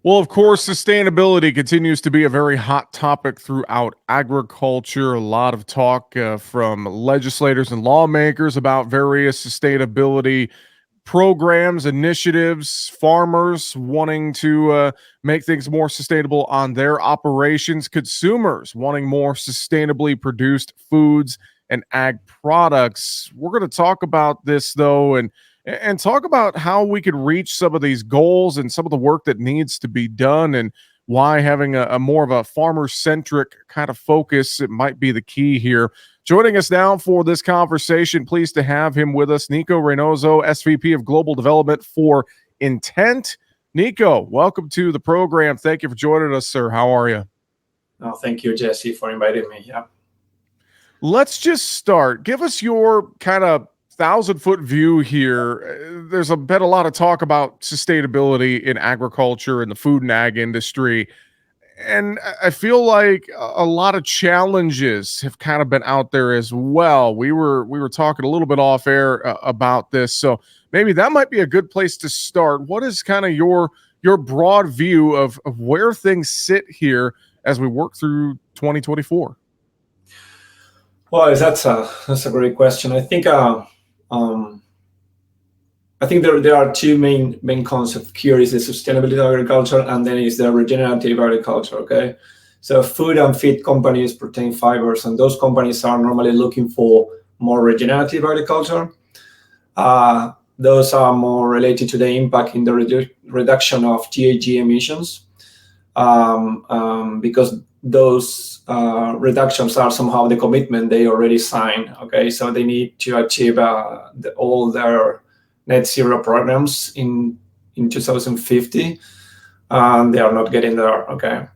Well, of course, sustainability continues to be a very hot topic throughout agriculture. A lot of talk from legislators and lawmakers about various sustainability programs, initiatives, farmers wanting to make things more sustainable on their operations, consumers wanting more sustainably produced foods and ag products. We're going to talk about this though, and talk about how we could reach some of these goals and some of the work that needs to be done, and why having a more of a farmer centric kind of focus it might be the key here. Joining us now for this conversation, pleased to have him with us, Nico Reinoso, SVP of Global Development for Intent. Nico, welcome to the program. Thank you for joining us, sir. How are you? Oh, thank you, Jesse, for inviting me. Yeah. Let's just start. Give us your kind of 1,000-foot view here. There's been a lot of talk about sustainability in agriculture and the food and ag industry. And I feel like a lot of challenges have kind of been out there as well. We were talking a little bit off air about this, so maybe that might be a good place to start. What is kind of your broad view of where things sit here as we work through 2024? Well, that's a great question. Um, I think there are two main concepts here: is the sustainability of agriculture, and then is the regenerative agriculture. Okay, so food and feed companies protein fibers, and those companies are normally looking for more regenerative agriculture. Those are more related to the impact in the reduction of GHG emissions, because those reductions are somehow the commitment they already signed. Okay, so they need to achieve all their net zero programs in 2050, and they are not getting there. Okay,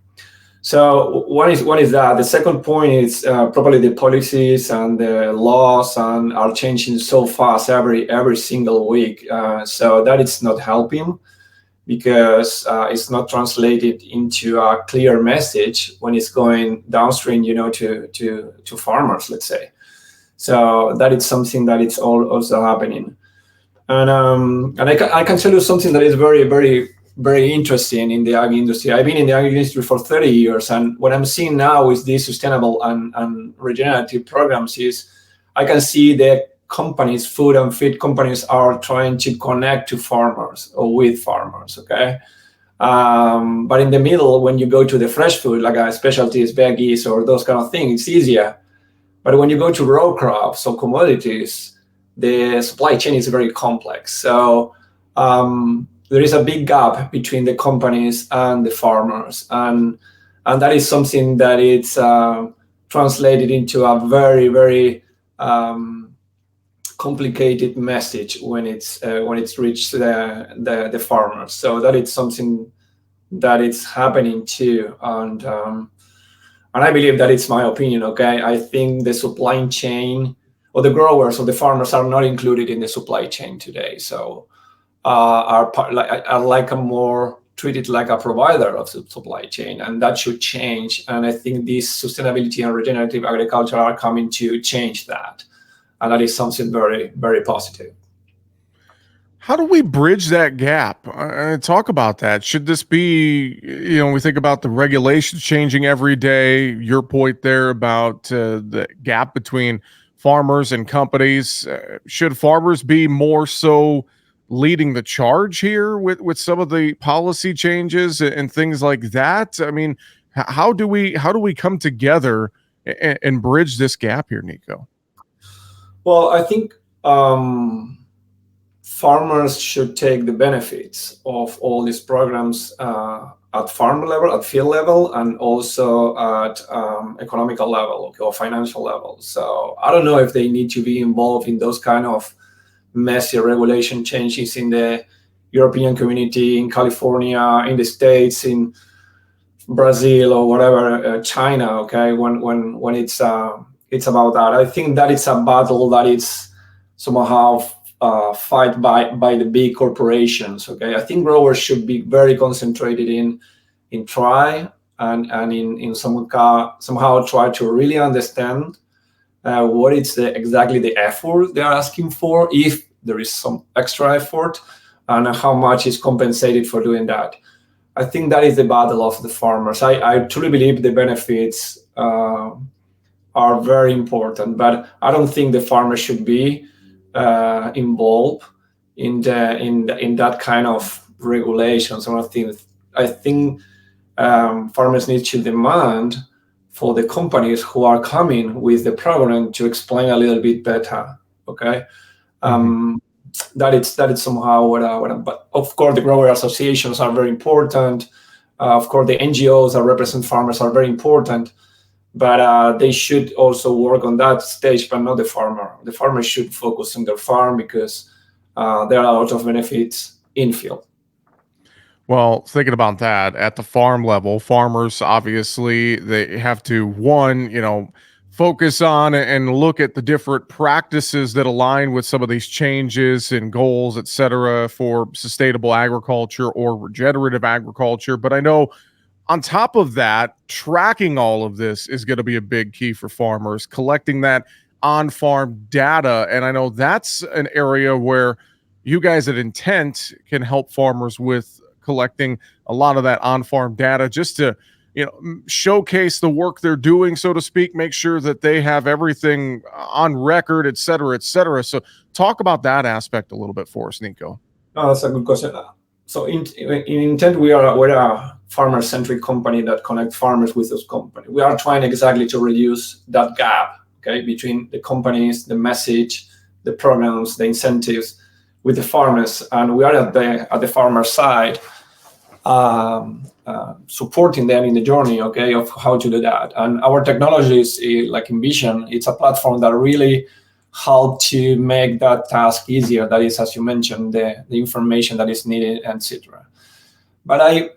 so one is that. The second point is probably the policies and the laws and are changing so fast every single week. So that it's not helping, because it's not translated into a clear message when it's going downstream, to farmers, let's say. So that is something that it's also happening. And I can tell you something that is very, very, very interesting in the ag industry. I've been in the ag industry for 30 years, and what I'm seeing now with these sustainable and regenerative programs is I can see that companies, food and feed companies, are trying to connect to farmers or with farmers. Okay, but in the middle, when you go to the fresh food, like specialties, veggies, or those kind of things, it's easier. But when you go to row crops or commodities, the supply chain is very complex. So there is a big gap between the companies and the farmers, and that is something that it's translated into a very, very complicated message when it's reached the farmers. So that is something that is happening too, and I believe that it's my opinion. Okay, I think the supply chain or the growers or the farmers are not included in the supply chain today. So are like a more treated like a provider of the supply chain, and that should change. And I think this sustainability and regenerative agriculture are coming to change that, and that is something very, very positive. How do we bridge that gap? Talk about that. Should this be, we think about the regulations changing every day. Your point there about the gap between farmers and companies. Should farmers be more so leading the charge here with some of the policy changes and things like that? I mean, how do we come together and bridge this gap here, Nico? Well, I think farmers should take the benefits of all these programs at farm level, at field level, and also at economical level, okay, or financial level. So I don't know if they need to be involved in those kind of messy regulation changes in the European community, in California, in the States, in Brazil, or whatever, China. Okay, when it's about that. I think that it's a battle that it's somehow fight by the big corporations. Okay, I think growers should be very concentrated in try and in somehow try to really understand what is exactly the effort they are asking for, if there is some extra effort, and how much is compensated for doing that. I think that is the battle of the farmers. I truly believe the benefits are very important, but I don't think the farmer should be involved in that kind of regulations or things. I think farmers need to demand for the companies who are coming with the program to explain a little bit better. Okay. That is somehow but of course the grower associations are very important. Of course the NGOs that represent farmers are very important, but they should also work on that stage, but not the farmer. The farmer should focus on their farm because there are a lot of benefits in field. Well, thinking about that at the farm level, farmers obviously they have to one, focus on and look at the different practices that align with some of these changes and goals, et cetera, for sustainable agriculture or regenerative agriculture. But I know on top of that, tracking all of this is going to be a big key for farmers, collecting that on farm data. And I know that's an area where you guys at Intent can help farmers with collecting a lot of that on farm data just to showcase the work they're doing, so to speak, make sure that they have everything on record, et cetera, et cetera. So talk about that aspect a little bit for us, Nico. Oh, that's a good question. So in Intent, we're a farmer-centric company that connects farmers with those companies. We are trying exactly to reduce that gap, okay, between the companies, the message, the programs, the incentives with the farmers, and we are at the farmer side, supporting them in the journey, okay, of how to do that. And our technologies, like Envision, it's a platform that really help to make that task easier. That is, as you mentioned, the information that is needed, etc. But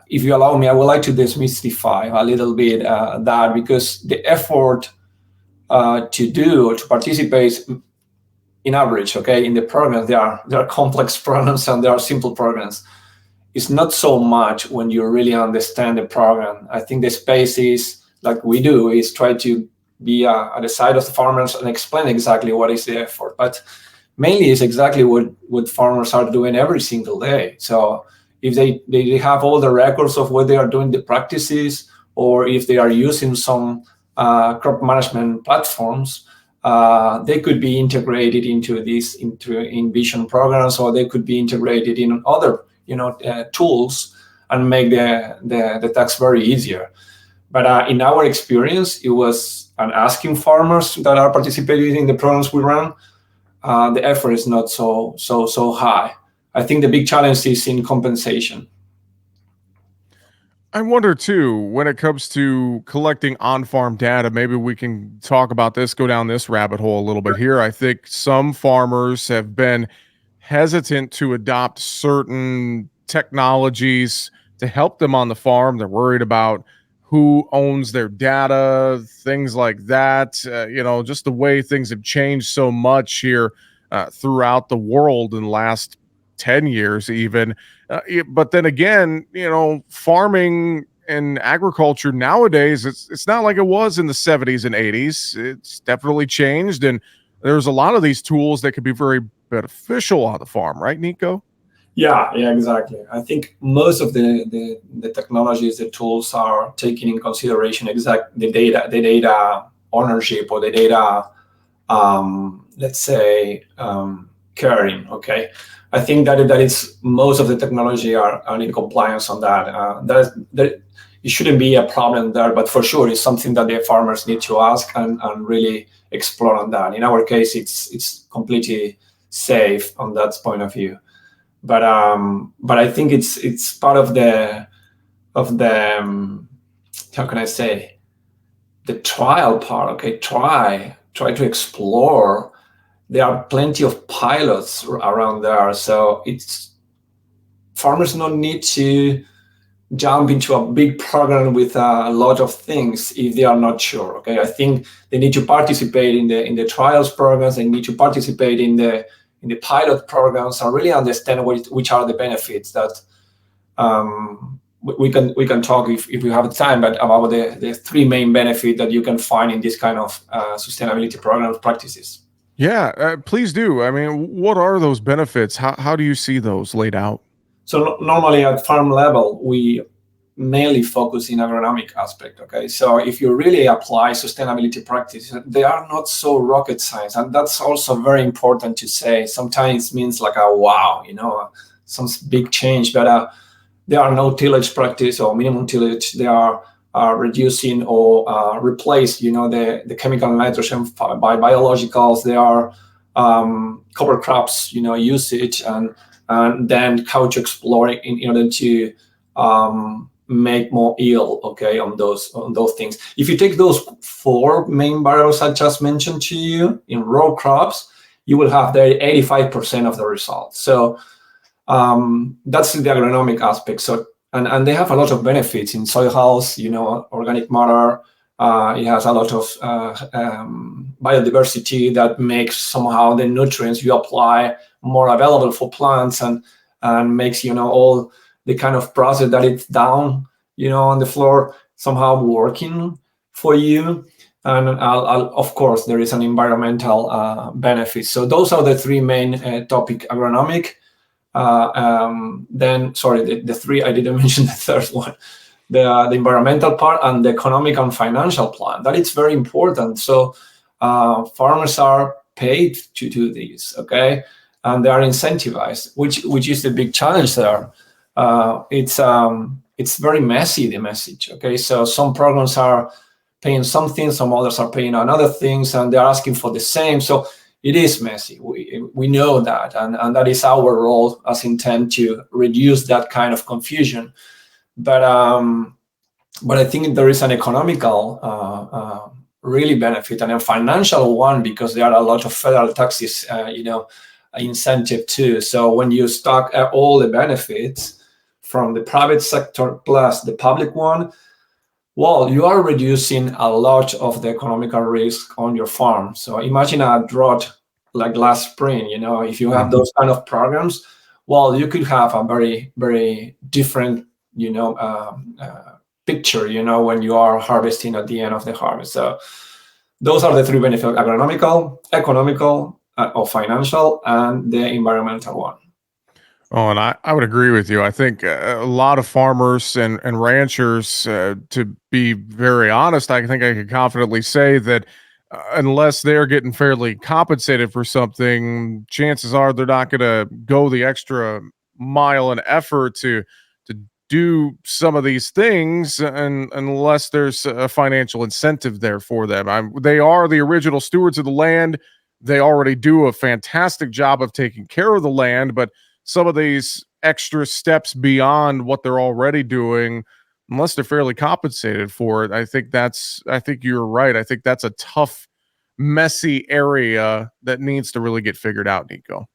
if you allow me, I would like to demystify a little bit that, because the effort to do or to participate in average, okay, in the programs, there are complex programs and there are simple programs. It's not so much when you really understand the program. I think the space is, like we do, is try to be at the side of the farmers and explain exactly what is the effort. But mainly it's exactly what farmers are doing every single day. So if they have all the records of what they are doing, the practices, or if they are using some crop management platforms, they could be integrated into Envision programs, or they could be integrated in other tools and make the task very easier. But in our experience, it was asking farmers that are participating in the programs we run, the effort is not so high. I think the big challenge is in compensation. I wonder too, when it comes to collecting on-farm data, maybe we can talk about this, go down this rabbit hole a little bit here. I think some farmers have been hesitant to adopt certain technologies to help them on the farm. They're worried about who owns their data, things like that. Just the way things have changed so much here throughout the world in the last 10 years, even. But then again, farming and agriculture nowadays, it's not like it was in the 70s and 80s. It's definitely changed. And there's a lot of these tools that could be very beneficial on the farm, right, Nico? Yeah, exactly. I think most of the technologies, the tools are taking in consideration the data ownership, or the data, let's say, caring. Okay, I think that is most of the technology are in compliance on that. It shouldn't be a problem there, but for sure it's something that the farmers need to ask and really explore on that. In our case, it's completely safe on that point of view. But I think it's part of the how can I say, the trial part. Okay, try to explore. There are plenty of pilots around there, so farmers don't need to jump into a big program with a lot of things if they are not sure. Okay, I think they need to participate in the trials programs. They need to participate in the pilot programs and really understand which are the benefits that we can talk if we have time, but about the three main benefits that you can find in this kind of sustainability program practices. Yeah, please do. I mean, what are those benefits? How do you see those laid out? So normally at farm level, we mainly focus in agronomic aspect. Okay, so if you really apply sustainability practices, they are not so rocket science, and that's also very important to say. Sometimes it means like a wow, some big change, but there are no tillage practice or minimum tillage. They are reducing or replace, the chemical nitrogen by biologicals. They are cover crops, usage, and then couch exploring in order to make more yield, okay, on those things. If you take those 4 main variables I just mentioned to you in row crops, you will have the 85% of the results. So that's the agronomic aspect. So and they have a lot of benefits in soil health, organic matter. It has a lot of biodiversity that makes somehow the nutrients you apply more available for plants, and makes all the kind of process that it's down on the floor somehow working for you. And of course there is an environmental benefit. So those are the 3 main topic: agronomic, then sorry, the 3, I didn't mention the third one, the environmental part, and the economic and financial plan. That is very important. So farmers are paid to do this, okay, and they are incentivized, which is the big challenge there. It's very messy, the message, okay. So some programs are paying something, some others are paying another things, and they're asking for the same. So it is messy. We know that, and that is our role as intent to reduce that kind of confusion. But I think there is an economical really benefit, and a financial one, because there are a lot of federal taxes, incentive too. So when you stack all the benefits from the private sector plus the public one, well, you are reducing a lot of the economical risk on your farm. So imagine a drought like last spring, if you have those kind of programs, well, you could have a very, very different, picture, when you are harvesting at the end of the harvest. So those are the 3 benefits: agronomical, economical, or financial, and the environmental one. Oh, and I would agree with you. I think a lot of farmers and ranchers, to be very honest, I think I could confidently say that unless they're getting fairly compensated for something, chances are they're not going to go the extra mile and effort to do some of these things, and unless there's a financial incentive there for them. They are the original stewards of the land. They already do a fantastic job of taking care of the land, but some of these extra steps beyond what they're already doing, unless they're fairly compensated for it, I think you're right. I think that's a tough, messy area that needs to really get figured out, Nico.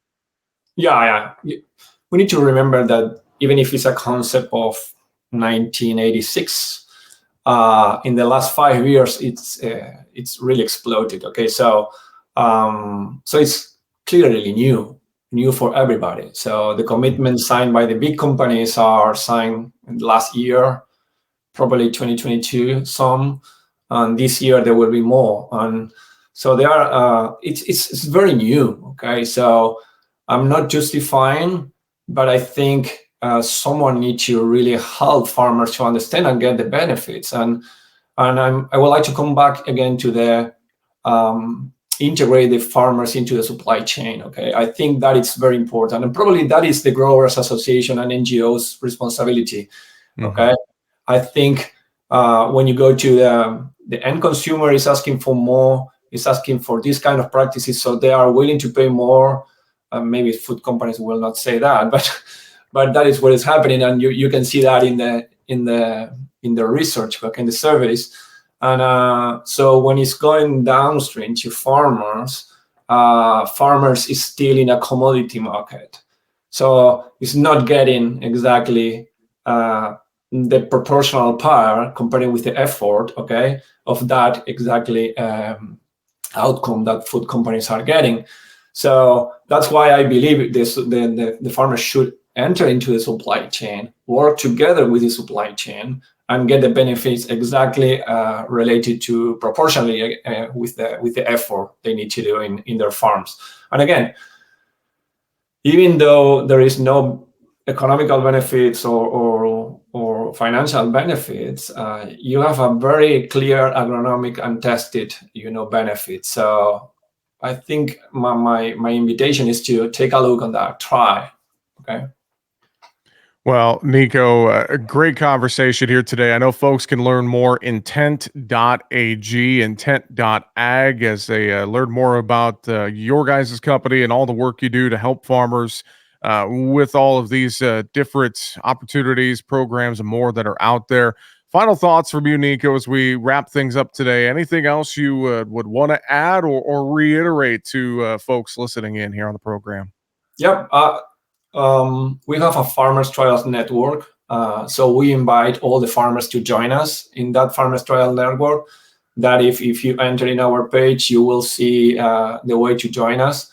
Yeah. We need to remember that even if it's a concept of 1986, in the last 5 years, it's really exploded. Okay, so it's clearly new for everybody. So the commitments signed by the big companies are signed last year, probably 2022, some, and this year there will be more. And so they are. It's very new. Okay, so I'm not justifying, but I think someone needs to really help farmers to understand and get the benefits. And I would like to come back again to the integrate the farmers into the supply chain. Okay, I think that is very important, and probably that is the Growers Association and NGOs' responsibility. Okay, I think when you go to the end consumer is asking for more, is asking for these kind of practices, so they are willing to pay more. Maybe food companies will not say that, but that is what is happening, and you can see that in the research, okay, in the surveys. And so when it's going downstream to farmers, farmers is still in a commodity market, so it's not getting exactly the proportional part comparing with the effort, okay, of that exactly outcome that food companies are getting. So that's why I believe the farmers should enter into the supply chain, work together with the supply chain, and get the benefits exactly related to proportionally with the effort they need to do in their farms. And again, even though there is no economical benefits or financial benefits, you have a very clear agronomic and tested, benefit. So I think my invitation is to take a look on that, try. Okay. Well, Nico, a great conversation here today. I know folks can learn more intent.ag, intent.ag, as they learn more about your guys' company and all the work you do to help farmers with all of these different opportunities, programs, and more that are out there. Final thoughts from you, Nico, as we wrap things up today. Anything else you would want to add or reiterate to folks listening in here on the program? Yep. We have a farmers trials network. So we invite all the farmers to join us in that farmers trial network. That if you enter in our page, you will see the way to join us.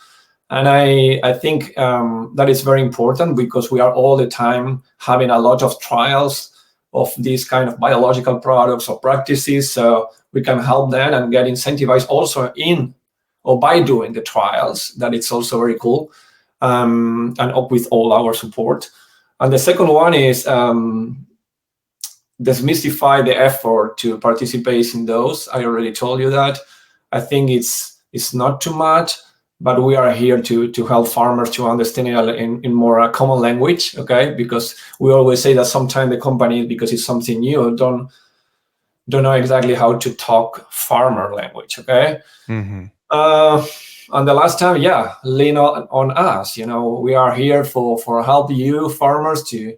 And I think that is very important because we are all the time having a lot of trials of these kind of biological products or practices. So we can help them and get incentivized also in or by doing the trials. That it's also very cool. And up with all our support. And the second one is demystify the effort to participate in those. I already told you that. I think it's not too much, but we are here to help farmers to understand it in more common language, okay? Because we always say that sometimes the company, because it's something new, don't know exactly how to talk farmer language, okay? Mm-hmm. And the last time, lean on us. We are here for help you farmers to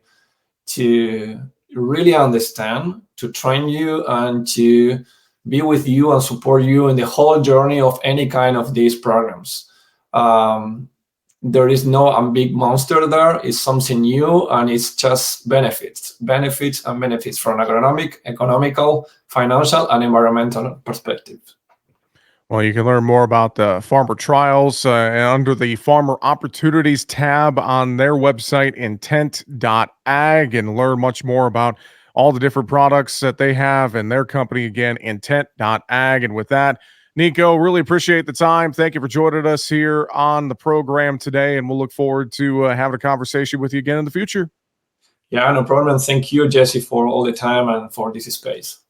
really understand, to train you, and to be with you and support you in the whole journey of any kind of these programs. There is no big monster there. It's something new, and it's just benefits from agronomic, economical, financial, and environmental perspective. Well, you can learn more about the farmer trials under the farmer opportunities tab on their website, intent.ag, and learn much more about all the different products that they have and their company. Again, intent.ag. And with that, Nico, really appreciate the time. Thank you for joining us here on the program today. And we'll look forward to having a conversation with you again in the future. Yeah, no problem. Thank you, Jesse, for all the time and for this space.